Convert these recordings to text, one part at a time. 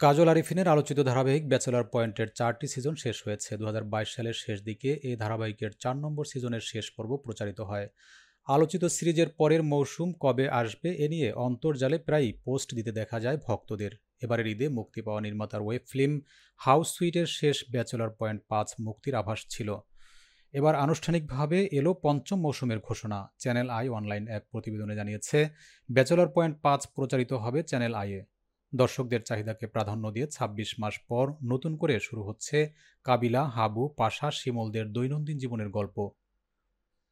কাজল আরিফিনের আলোচিত ধারাবাহিক ব্যাচেলর পয়েন্টের 4টি সিজন শেষ হয়েছে। 2022 সালের শেষ দিকে এই ধারাবাহিকের 4 নম্বর সিজনের শেষ পর্ব প্রচারিত হয়। আলোচিত সিরিজের পরের মৌসুম কবে আসবে এ নিয়ে অন্তর্জালে প্রায়ই পোস্ট দিতে দেখা যায় ভক্তদের। এবারের ঈদে মুক্তি পাওয়া নির্মাতার ওয়েব ফিল্ম হাউস সুইটের শেষ ব্যাচেলর পয়েন্ট 5 মুক্তির আভাস ছিল। এবার আনুষ্ঠানিকভাবে এলো পঞ্চম মৌসুমের ঘোষণা। চ্যানেল আই অনলাইন এক প্রতিবেদনে জানিয়েছে, ব্যাচেলর পয়েন্ট 5 প্রচারিত হবে চ্যানেল আইয়ে। দর্শকদের চাহিদাকে প্রাধান্য দিয়ে ২৬ মাস পর নতুন করে শুরু হচ্ছে কাবিলা, হাবু, পাশা, শিমুলদের দৈনন্দিন জীবনের গল্প।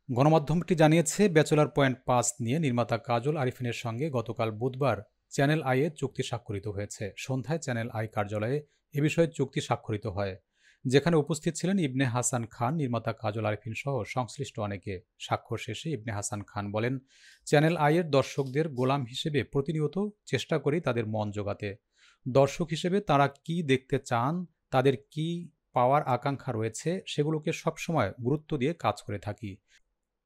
গণমাধ্যমটি জানিয়েছে, ব্যাচেলর পয়েন্ট 5 নিয়ে নির্মাতা কাজল আরিফিনের সঙ্গে গতকাল বুধবার চ্যানেল আইয়ে চুক্তি স্বাক্ষরিত হয়েছে। সন্ধ্যায় চ্যানেল আই কার্যালয়ে এ বিষয়ে চুক্তি স্বাক্ষরিত হয়, যেখানে উপস্থিত ছিলেন ইবনে হাসান খান, নির্মাতা কাজল আরিফিন সহ সংশ্লিষ্ট অনেকে। স্বাক্ষর শেষে ইবনে হাসান খান বলেন, চ্যানেল আইয়ের দর্শকদের গোলাম হিসেবে প্রতিনিয়ত চেষ্টা করি তাদের মন জোগাতে। দর্শক হিসেবে তারা কি দেখতে চান, তাদের কি পাওয়ার আকাঙ্ক্ষা রয়েছে, সেগুলোকে সবসময় গুরুত্ব দিয়ে কাজ করে থাকি।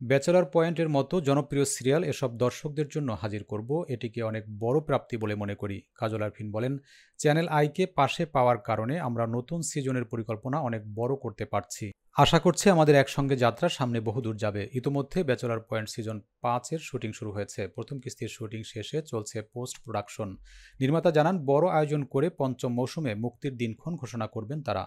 ব্যাচেলর পয়েন্টের মতো জনপ্রিয় সিরিয়াল এসব দর্শকদের জন্য হাজির করব, এটিকে অনেক বড় প্রাপ্তি বলে মনে করি। কাজল আরফিন বলেন, চ্যানেল আইকে পাশে পাওয়ার কারণে আমরা নতুন সিজনের পরিকল্পনা অনেক বড় করতে পারছি। আশা করছি আমাদের একসঙ্গে যাত্রা সামনে বহুদূর যাবে। ইতোমধ্যে ব্যাচেলর পয়েন্ট সিজন 5-এর শুটিং শুরু হয়েছে। প্রথম কিস্তির শুটিং শেষে চলছে পোস্ট প্রোডাকশন। নির্মাতা জানান, বড় আয়োজন করে পঞ্চম মৌসুমে মুক্তির দিনক্ষণ ঘোষণা করবেন তারা।